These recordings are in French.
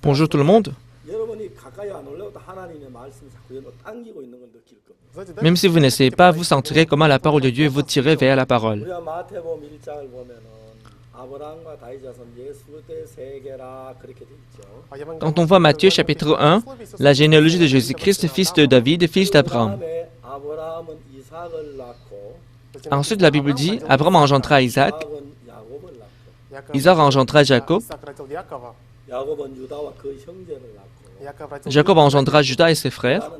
Bonjour tout le monde. Même si vous n'essayez pas, vous sentirez comment la parole de Dieu vous tire vers la parole. Quand on voit Matthieu chapitre 1, la généalogie de Jésus-Christ, fils de David, fils d'Abraham. Ensuite, la Bible dit, Abraham engendra Isaac, Isaac engendra Jacob, Jacob engendra Judas et ses frères,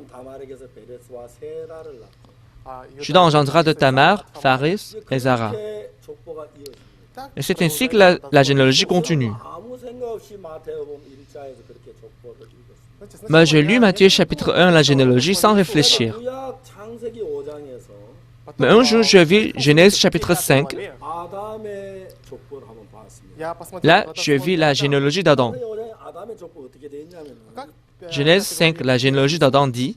Judas engendra de Tamar, Phares et Zara. Et c'est ainsi que la généalogie continue. Mais j'ai lu Matthieu chapitre 1, la généalogie, sans réfléchir. Mais un jour, je vis Genèse chapitre 5. Là, je vis la généalogie d'Adam. Genèse 5, la généalogie d'Adam dit,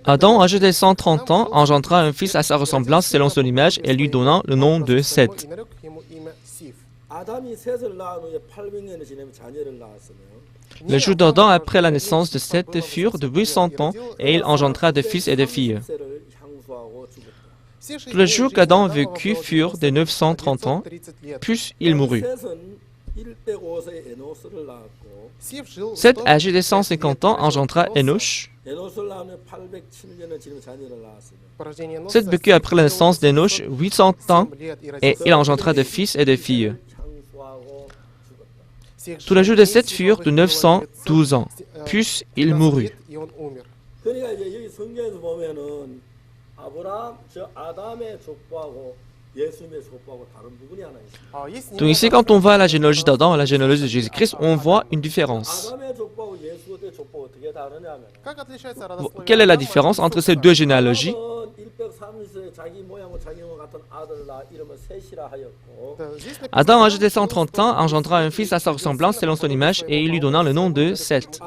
Adam, âgé de 130 ans, engendra un fils à sa ressemblance selon son image et lui donna le nom de Seth. Les jours d'Adam après la naissance de Seth furent de 800 ans et il engendra de fils et de filles. Tous les jours qu'Adam vécut furent de 930 ans, puis il mourut. Seth, âgé de 150 ans, engendra Enoch. Seth vécut après la naissance d'Enoch 800 ans et il engendra de fils et de filles. Tous les jours de Seth furent de 912 ans, puis il mourut. Donc ici, quand on va à la généalogie d'Adam et à la généalogie de Jésus-Christ, on voit une différence. Quelle est la différence entre ces deux généalogies? Adam, âgé de 130 ans, engendra un fils à sa ressemblance selon son image et il lui donna le nom de Seth.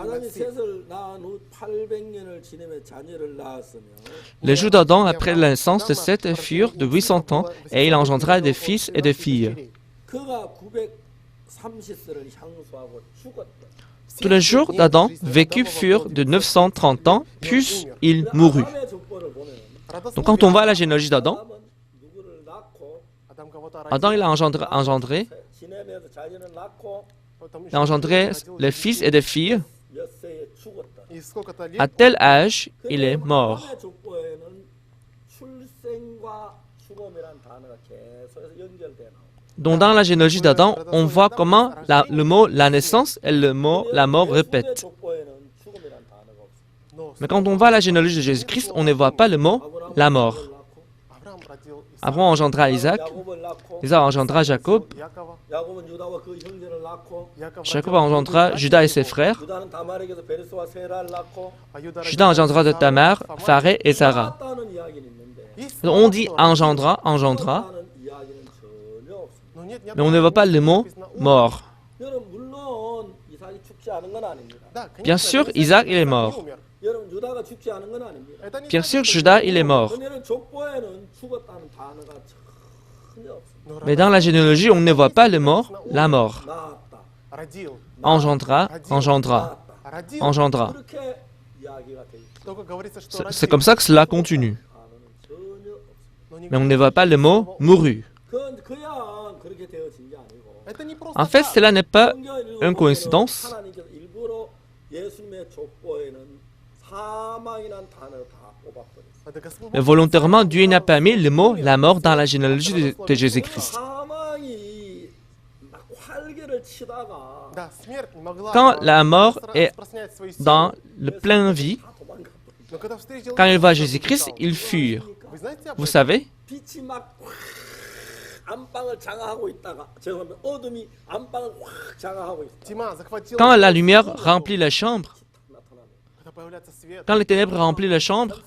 Les jours d'Adam après la naissance de Seth furent de 800 ans et il engendra des fils et des filles. Tous les jours d'Adam vécut furent de 930 ans, puis il mourut. Donc quand on va à la généalogie d'Adam, Adam il a engendré les fils et des filles. À tel âge, il est mort. Donc dans la généalogie d'Adam, on voit comment le mot la naissance et le mot la mort répètent. Mais quand on va à la généalogie de Jésus-Christ, on ne voit pas le mot la mort. Abraham engendra Isaac, Isaac engendra Jacob, Jacob engendra Judas et ses frères, Judas engendra de Tamar, Phares et Zara. On dit engendra, mais on ne voit pas le mot mort. Bien sûr, Isaac il est mort. Bien sûr, Judas il est mort. Mais dans la généalogie, on ne voit pas le mot la mort. Engendra. C'est comme ça que cela continue. Mais on ne voit pas le mot mourut. En fait, cela n'est pas une coïncidence. Mais volontairement, Dieu n'a pas mis le mot la mort dans la généalogie de Jésus-Christ. Quand la mort est dans le plein vie, quand il voit Jésus-Christ, ils furent. Vous savez? Quand la lumière remplit la chambre, quand les ténèbres remplissent la chambre,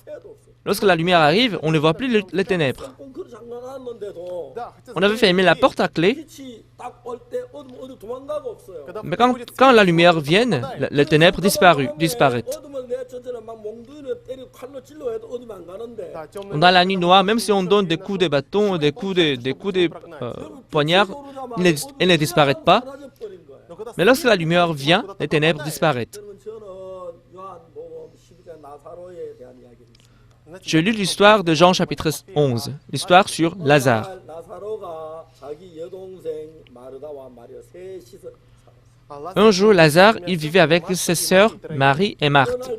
lorsque la lumière arrive, on ne voit plus les ténèbres. On avait fermé la porte à clé, mais quand la lumière vient, les ténèbres disparaissent. Dans la nuit noire, même si on donne des coups de bâton, des coups de poignard, ils ne disparaissent pas. Mais lorsque la lumière vient, les ténèbres disparaissent. J'ai lu l'histoire de Jean chapitre 11, l'histoire sur Lazare. Un jour, Lazare, il vivait avec ses sœurs Marie et Marthe.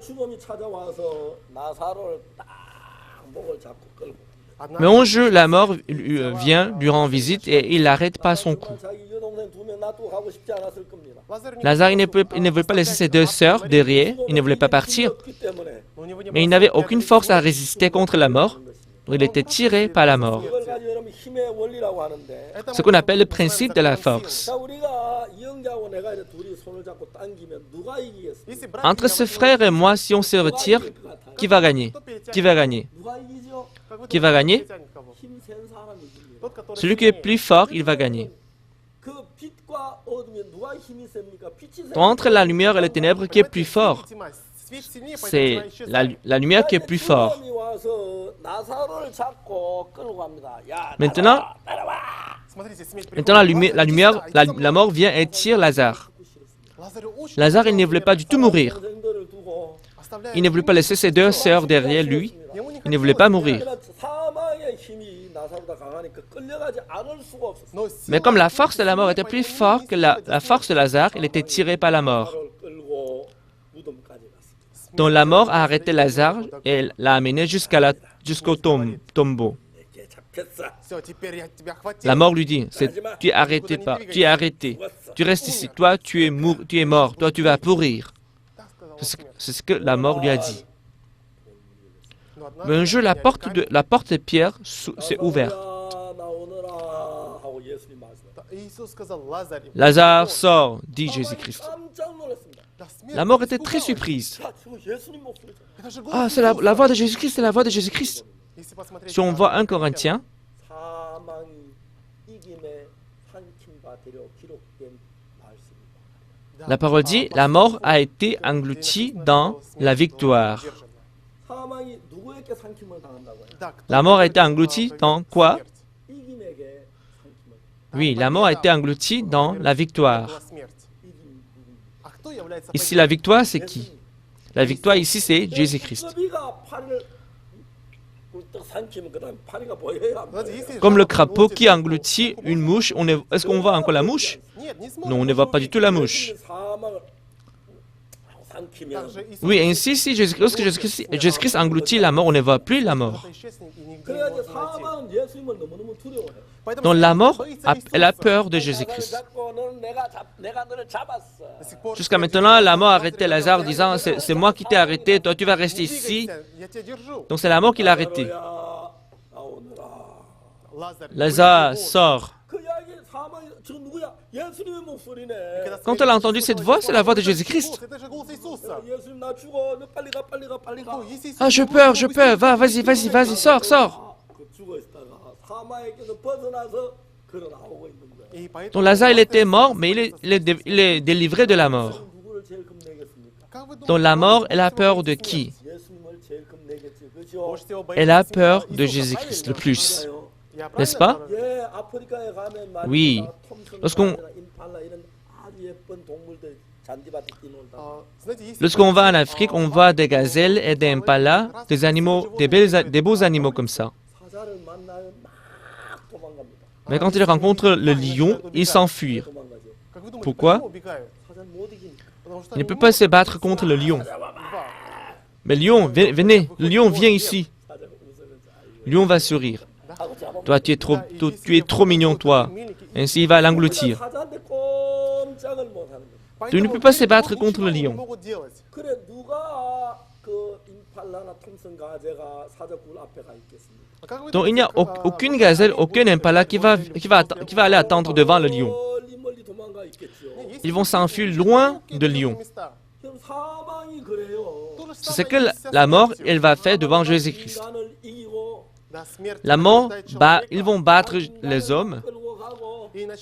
Mais un jour, la mort vient, lui rend visite et il n'arrête pas son cou. Lazare, il ne voulait pas laisser ses deux sœurs derrière, il ne voulait pas partir. Mais il n'avait aucune force à résister contre la mort. Il était tiré par la mort. Ce qu'on appelle le principe de la force. Entre ce frère et moi, si on se retire, qui va gagner? Qui va gagner? Qui va gagner? Celui qui est plus fort, il va gagner. Entre la lumière et les ténèbres, qui est plus fort? C'est la lumière qui est plus forte. Maintenant, la mort vient et tire Lazare. Lazare, il ne voulait pas du tout mourir. Il ne voulait pas laisser ses deux sœurs derrière lui. Il ne voulait pas mourir. Mais comme la force de la mort était plus forte que la force de Lazare, il était tiré par la mort. Donc la mort a arrêté Lazare et l'a amené jusqu'au tombeau. La mort lui dit, tu es arrêté pas, tu es arrêté, tu restes ici, toi tu es mort, toi tu vas pourrir. C'est ce que la mort lui a dit. Mais un jour, la porte de Pierre s'est ouverte. Lazare sort, dit Jésus-Christ. La mort était très surprise. Ah, c'est la voix de Jésus-Christ, c'est la voix de Jésus-Christ. Si on voit 1 Corinthiens, la parole dit, la mort a été engloutie dans la victoire. La mort a été engloutie dans quoi? Oui, la mort a été engloutie dans la victoire. Ici, la victoire, c'est qui? La victoire ici, c'est Jésus-Christ. Comme le crapaud qui engloutit une mouche, est-ce qu'on voit encore la mouche? Non, on ne voit pas du tout la mouche. Oui, ainsi, lorsque Jésus-Christ engloutit la mort, on ne voit plus la mort. Donc la mort, elle a peur de Jésus-Christ. Jusqu'à maintenant, la mort a arrêté Lazare, disant, c'est moi qui t'ai arrêté, toi tu vas rester ici. Donc c'est la mort qui l'a arrêté. Lazare sort. Quand elle a entendu cette voix, c'est la voix de Jésus-Christ. Ah, je peur, vas-y, sors. Donc Lazare, il était mort, mais il est délivré de la mort. Donc la mort, elle a peur de qui? Elle a peur de Jésus-Christ le plus. N'est-ce pas? Oui. Lorsqu'on va en Afrique, on voit des gazelles et des impalas, des animaux, des beaux animaux comme ça. Mais quand ils rencontrent le lion, ils s'enfuient. Pourquoi? Il ne peut pas se battre contre le lion. Mais lion, venez, le lion vient ici. Le lion va sourire. Toi, tu es trop mignon, toi. Ainsi, il va l'engloutir. Tu ne peux pas se battre contre le lion. Donc, il n'y a aucune gazelle, aucun impala qui va aller attendre devant le lion. Ils vont s'enfuir loin de lion. C'est ce que la mort, elle va faire devant Jésus-Christ. La mort, ils vont battre les hommes.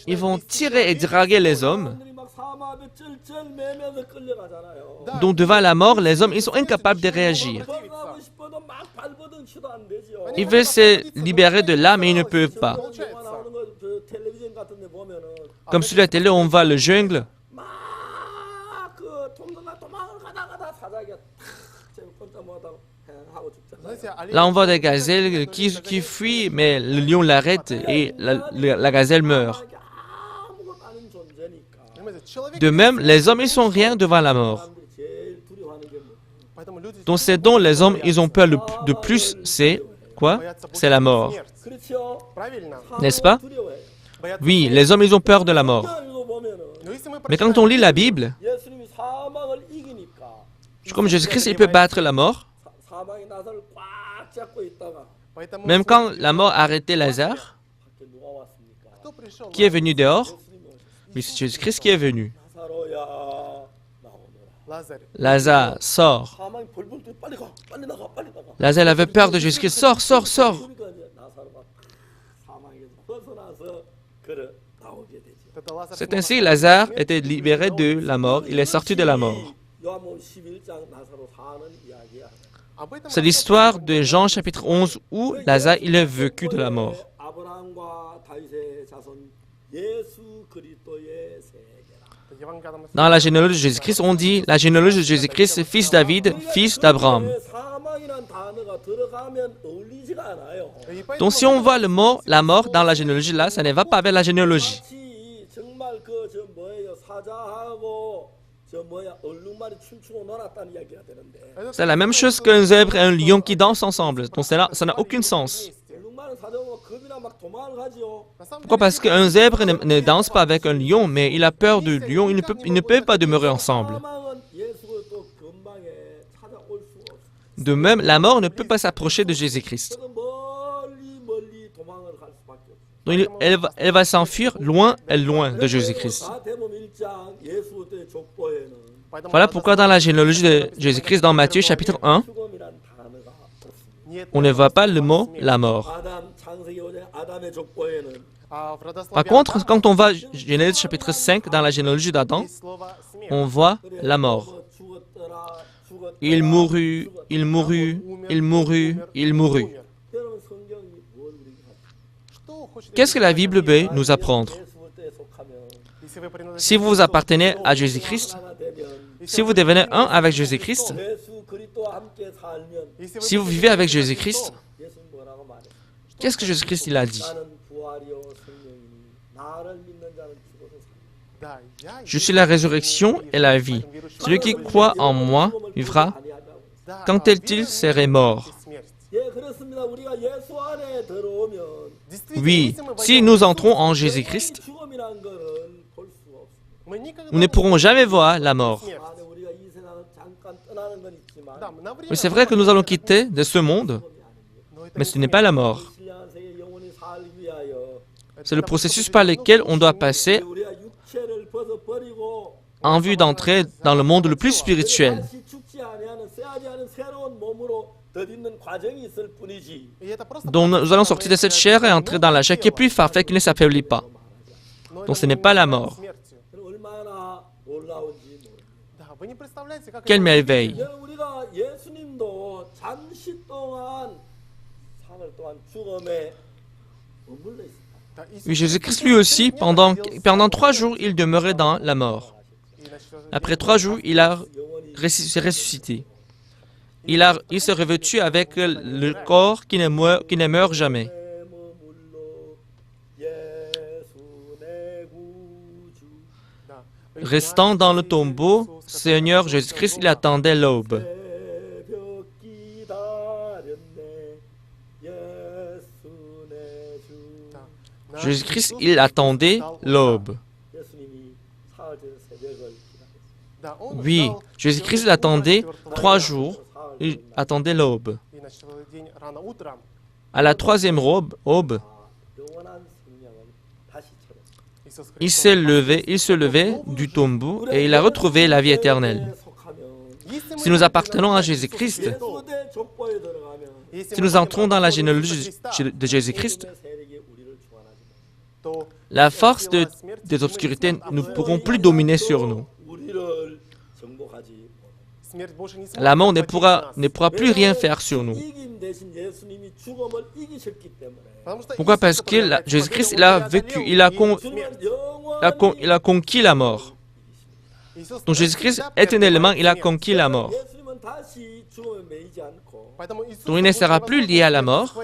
Ils vont tirer et draguer les hommes. Donc devant la mort, les hommes, ils sont incapables de réagir. Ils veulent se libérer de là, mais ils ne peuvent pas. Comme sur la télé, on voit le jungle. Là, on voit des gazelles qui fuient, mais le lion l'arrête et la gazelle meurt. De même, les hommes, ils sont rien devant la mort. Donc, ce dont les hommes, ils ont peur de plus, c'est quoi? C'est la mort. N'est-ce pas? Oui, les hommes, ils ont peur de la mort. Mais quand on lit la Bible, comme Jésus-Christ, il peut battre la mort. Même quand la mort a arrêté Lazare, qui est venu dehors? Oui, c'est Jésus-Christ qui est venu. Lazare, sort. Lazare avait peur de Jésus-Christ. Sors, sors, sors. C'est ainsi que Lazare était libéré de la mort. Il est sorti de la mort. C'est l'histoire de Jean chapitre 11 où Lazare, il est vécu de la mort. Dans la généalogie de Jésus-Christ, on dit la généalogie de Jésus-Christ, fils David, fils d'Abraham. Donc si on voit la mort dans la généalogie là, ça ne va pas avec la généalogie. C'est la même chose qu'un zèbre et un lion qui dansent ensemble. Donc ça n'a aucun sens. Pourquoi? Parce qu'un zèbre ne danse pas avec un lion, mais il a peur du lion. Ils ne peuvent pas demeurer ensemble. De même, la mort ne peut pas s'approcher de Jésus-Christ. Donc elle va s'enfuir loin et loin de Jésus-Christ. Voilà pourquoi dans la généalogie de Jésus-Christ, dans Matthieu chapitre 1, on ne voit pas le mot « la mort ». Par contre, quand on va Genèse chapitre 5, dans la généalogie d'Adam, on voit la mort. Il mourut, il mourut, il mourut, il mourut. Qu'est-ce que la Bible veut nous apprendre? Si vous appartenez à Jésus-Christ, si vous devenez un avec Jésus-Christ, si vous vivez avec Jésus-Christ, qu'est-ce que Jésus-Christ il a dit? Je suis la résurrection et la vie. Celui qui croit en moi vivra quand il serait mort. Oui, si nous entrons en Jésus-Christ, nous ne pourrons jamais voir la mort. Oui, c'est vrai que nous allons quitter de ce monde, mais ce n'est pas la mort. C'est le processus par lequel on doit passer en vue d'entrer dans le monde le plus spirituel. Donc nous allons sortir de cette chair et entrer dans la chair qui est plus parfaite, qui ne s'affaiblit pas. Donc ce n'est pas la mort. Quelle merveille! Oui, Jésus-Christ lui aussi, pendant 3 jours, il demeurait dans la mort. Après 3 jours, il s'est ressuscité. Il s'est revêtu avec le corps qui ne meurt jamais. Restant dans le tombeau, Seigneur Jésus-Christ, il attendait l'aube. Jésus-Christ, il attendait l'aube. Oui, Jésus-Christ, il attendait 3 jours. Il attendait l'aube. À la 3e aube, il se levait du tombeau et il a retrouvé la vie éternelle. Si nous appartenons à Jésus-Christ, si nous entrons dans la généalogie de Jésus-Christ, la force des obscurités ne pourront plus dominer sur nous. La mort ne pourra plus rien faire sur nous. Pourquoi? Parce que Jésus-Christ, il a vécu, il a conquis la mort. Donc Jésus-Christ, éternellement, il a conquis la mort. Donc il ne sera plus lié à la mort.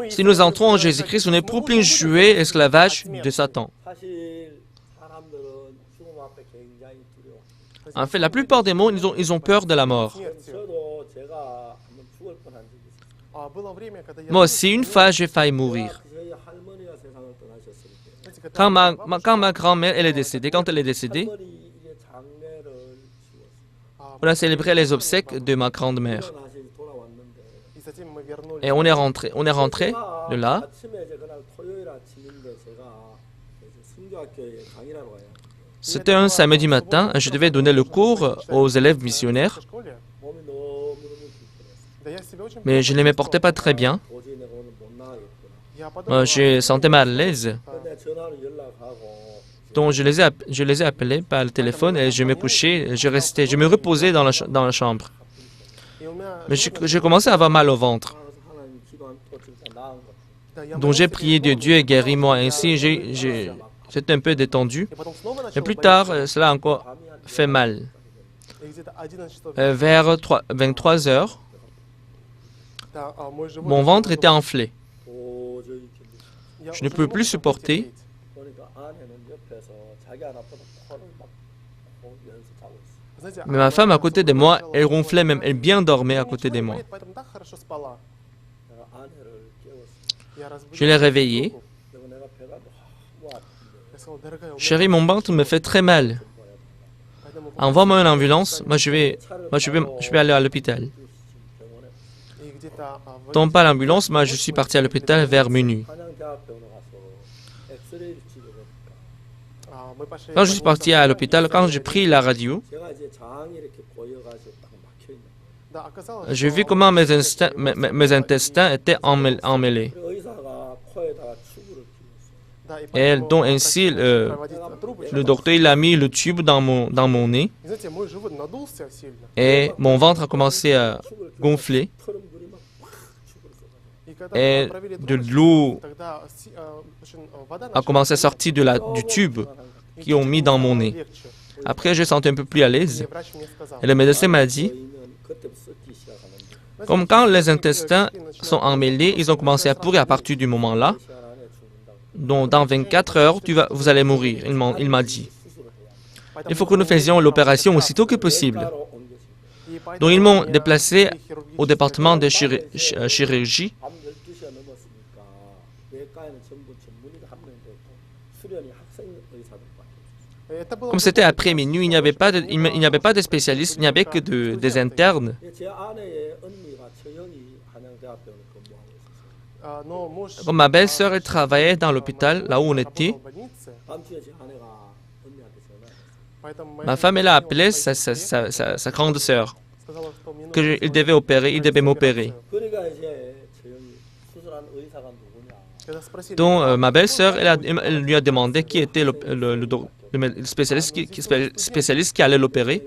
Si nous entrons en Jésus-Christ, on ne pourra plus jouer l'esclavage de Satan. En fait, la plupart des mondes, ils ont peur de la mort. Moi aussi, une fois, j'ai failli mourir. Quand ma grand-mère elle est décédée, quand elle est décédée, on a célébré les obsèques de ma grande-mère. Et on est rentré de là. C'était un samedi matin, je devais donner le cours aux élèves missionnaires, mais je ne me portais pas très bien. Je sentais mal à l'aise. Donc je les ai appelés par le téléphone et je me couchais, je me reposais dans la chambre. Mais j'ai commencé à avoir mal au ventre. Donc j'ai prié de Dieu et guéri-moi. Ainsi, j'étais un peu détendu. Mais plus tard, cela a encore fait mal. Vers 23 heures, mon ventre était enflé. Je ne pouvais plus supporter. Mais ma femme à côté de moi, elle ronflait même, elle bien dormait à côté de moi. Je l'ai réveillée. Chérie, mon ventre me fait très mal. Envoie-moi une ambulance, moi je vais aller à l'hôpital. Tombe pas l'ambulance, moi je suis parti à l'hôpital vers minuit. Quand je suis parti à l'hôpital, quand j'ai pris la radio, j'ai vu comment mes intestins étaient emmêlés. Et donc ainsi, le docteur il a mis le tube dans mon nez et mon ventre a commencé à gonfler. Et de l'eau a commencé à sortir du tube qu'ils ont mis dans mon nez. Après, je sentais un peu plus à l'aise. Et le médecin m'a dit, comme quand les intestins sont emmêlés, ils ont commencé à pourrir à partir du moment-là. Donc, dans 24 heures, vous allez mourir, il m'a dit. Il faut que nous faisions l'opération aussitôt que possible. Donc, ils m'ont déplacé au département de chirurgie. Comme c'était après minuit, il n'y avait pas de spécialistes, il n'y avait que des internes. Comme ma belle-sœur, elle travaillait dans l'hôpital, là où on était. Ma femme, elle a appelé sa grande sœur, qu'il devait m'opérer. Donc, ma belle-sœur, elle lui a demandé qui était le spécialiste qui allait l'opérer.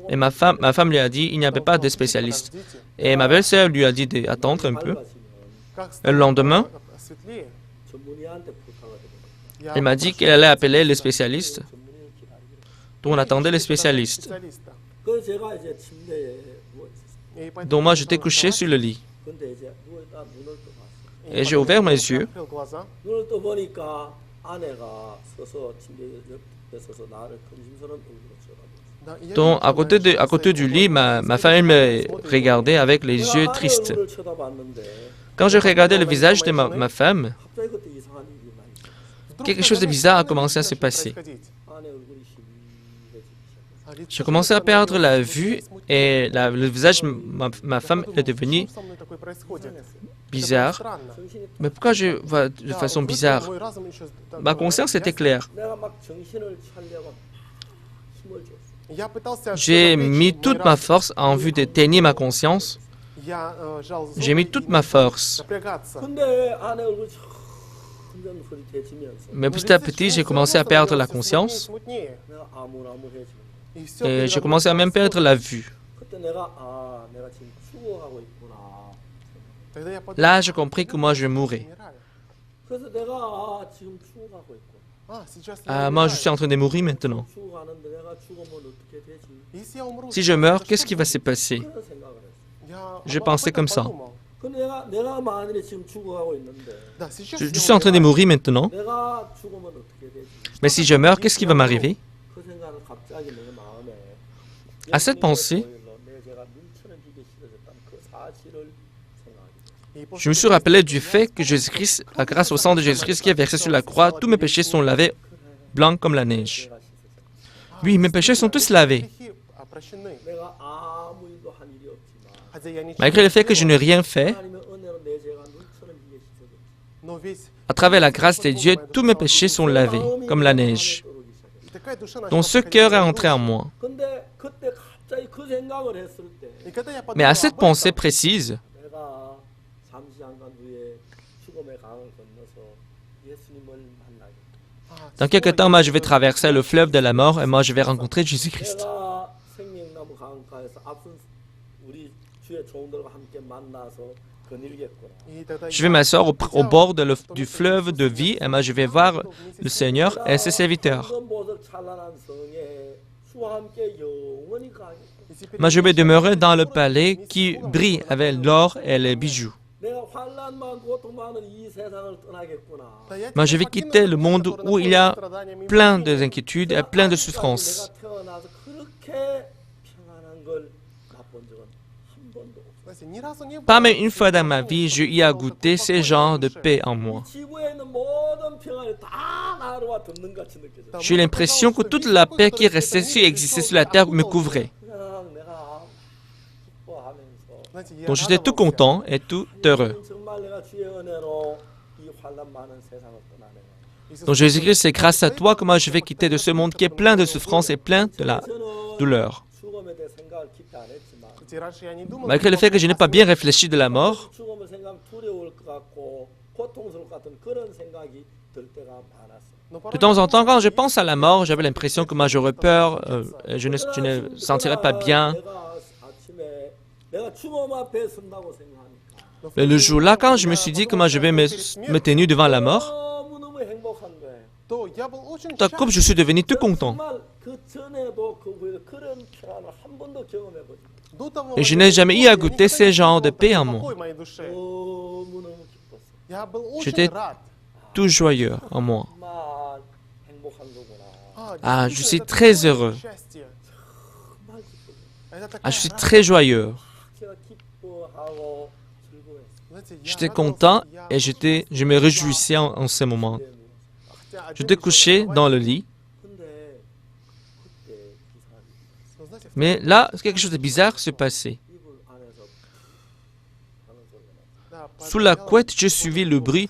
Et ma femme lui a dit il n'y avait pas de spécialiste. Et ma belle-sœur lui a dit d'attendre un peu. Et le lendemain, elle m'a dit qu'elle allait appeler les spécialistes. Donc, on attendait les spécialistes. Donc, moi, j'étais couché sur le lit. Et j'ai ouvert mes yeux. Donc, à côté du lit, ma femme me regardait avec les yeux tristes. Quand je regardais le visage de ma femme, quelque chose de bizarre a commencé à se passer. J'ai commencé à perdre la vue et le visage de ma femme est devenu bizarre. Mais pourquoi je vois de façon bizarre? Ma conscience était claire. J'ai mis toute ma force en vue d'éteigner ma conscience. J'ai mis toute ma force. Mais petit à petit, j'ai commencé à perdre la conscience et j'ai commencé à même perdre la vue. Là, j'ai compris que moi, je mourais. Moi, je suis en train de mourir maintenant. Si je meurs, qu'est-ce qui va se passer? Je pensais comme ça. Je suis en train de mourir maintenant. Mais si je meurs, qu'est-ce qui va m'arriver? À cette pensée, je me suis rappelé du fait que Jésus-Christ, grâce au sang de Jésus-Christ qui est versé sur la croix, tous mes péchés sont lavés blancs comme la neige. Oui, mes péchés sont tous lavés. Malgré le fait que je n'ai rien fait, à travers la grâce de Dieu, tous mes péchés sont lavés comme la neige. Donc ce cœur est entré en moi. Mais à cette pensée précise, dans quelques temps, moi, je vais traverser le fleuve de la mort et moi, je vais rencontrer Jésus-Christ. Je vais m'asseoir au bord du fleuve de vie et moi, je vais voir le Seigneur et ses serviteurs. Moi, je vais demeurer dans le palais qui brille avec l'or et les bijoux. Moi, je vais quitter le monde où il y a plein d'inquiétudes et plein de souffrances. Pas même une fois dans ma vie, je y ai goûté ces genres de paix en moi. J'ai l'impression que toute la paix qui restait, qui existait sur la terre, me couvrait. Donc j'étais tout content et tout heureux. Donc Jésus-Christ, c'est grâce à toi que moi je vais quitter de ce monde qui est plein de souffrance et plein de la douleur. Malgré le fait que je n'ai pas bien réfléchi de la mort, de temps en temps, quand je pense à la mort, j'avais l'impression que moi j'aurais peur, je ne sentirais pas bien. Et le jour-là, quand je me suis dit que moi je vais me tenir devant la mort, tout à coup, je suis devenu tout content. Et je n'ai jamais eu à goûter ces genres de paix en moi. J'étais tout joyeux en moi. Ah, je suis très heureux. Ah, je suis très joyeux. J'étais content et je me réjouissais en ce moment. J'étais couché dans le lit. Mais là, quelque chose de bizarre s'est passé. Sous la couette, j'ai suivi le bruit.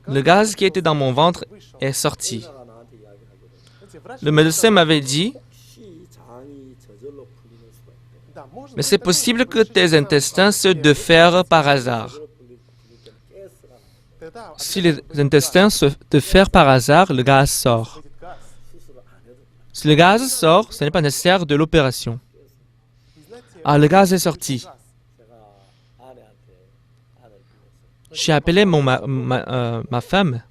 Le gaz qui était dans mon ventre est sorti. Le médecin m'avait dit, mais c'est possible que tes intestins se défèrent par hasard. Si les intestins se défèrent par hasard, le gaz sort. Si le gaz sort, ce n'est pas nécessaire de l'opération. Ah, le gaz est sorti. J'ai appelé ma femme.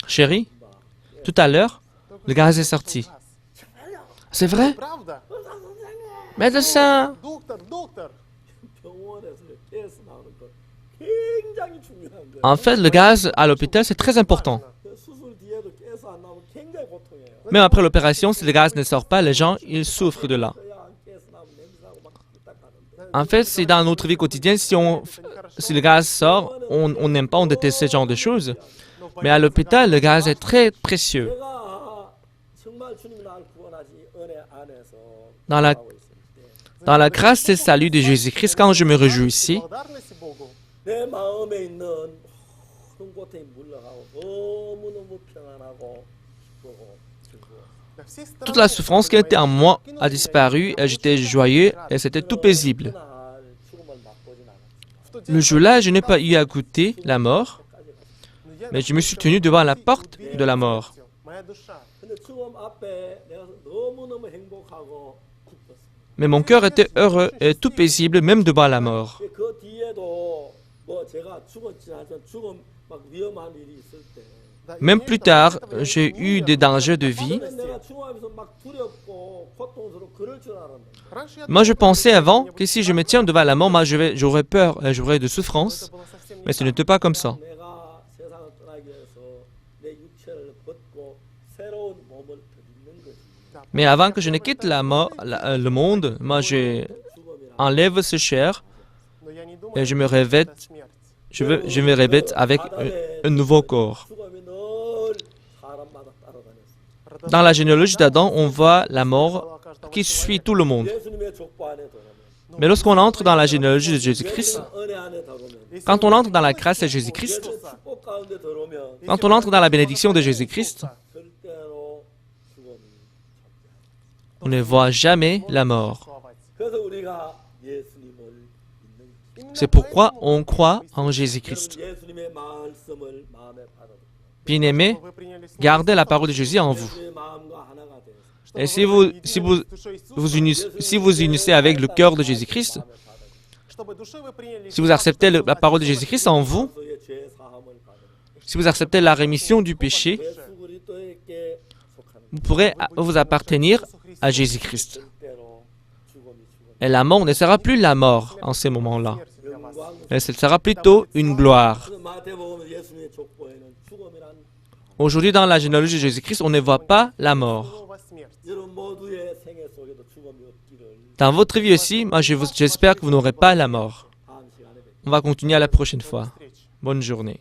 Chérie, tout à l'heure, le gaz est sorti. C'est vrai? Médecin! En fait, le gaz à l'hôpital, c'est très important. Même après l'opération, si le gaz ne sort pas, les gens, ils souffrent de là. En fait, c'est dans notre vie quotidienne, si le gaz sort, on n'aime pas, on déteste ce genre de choses. Mais à l'hôpital, le gaz est très précieux. Dans la grâce et salut de Jésus-Christ, quand je me réjouissais, Toute la souffrance qui était en moi a disparu et j'étais joyeux et c'était tout paisible. Le jour-là, je n'ai pas eu à goûter la mort, mais je me suis tenu devant la porte de la mort. Mais mon cœur était heureux et tout paisible, même devant la mort. Même plus tard, j'ai eu des dangers de vie. Moi, je pensais avant que si je me tiens devant la mort, moi, j'aurais peur et j'aurais de souffrance. Mais ce n'était pas comme ça. Mais avant que je ne quitte le monde, moi, je enlève ce chair et je me revête avec un nouveau corps. Dans la généalogie d'Adam, on voit la mort qui suit tout le monde. Mais lorsqu'on entre dans la généalogie de Jésus-Christ, quand on entre dans la grâce de Jésus-Christ, quand on entre dans la bénédiction de Jésus-Christ, on ne voit jamais la mort. C'est pourquoi on croit en Jésus-Christ. Bien-aimés, gardez la parole de Jésus en vous. Et si vous unissez avec le cœur de Jésus-Christ, si vous acceptez la parole de Jésus-Christ en vous, si vous acceptez la rémission du péché, vous pourrez vous appartenir à Jésus-Christ. Et la mort ne sera plus la mort en ce moment-là. Mais ce sera plutôt une gloire. Aujourd'hui, dans la généalogie de Jésus-Christ, on ne voit pas la mort. Dans votre vie aussi, moi, j'espère que vous n'aurez pas la mort. On va continuer à la prochaine fois. Bonne journée.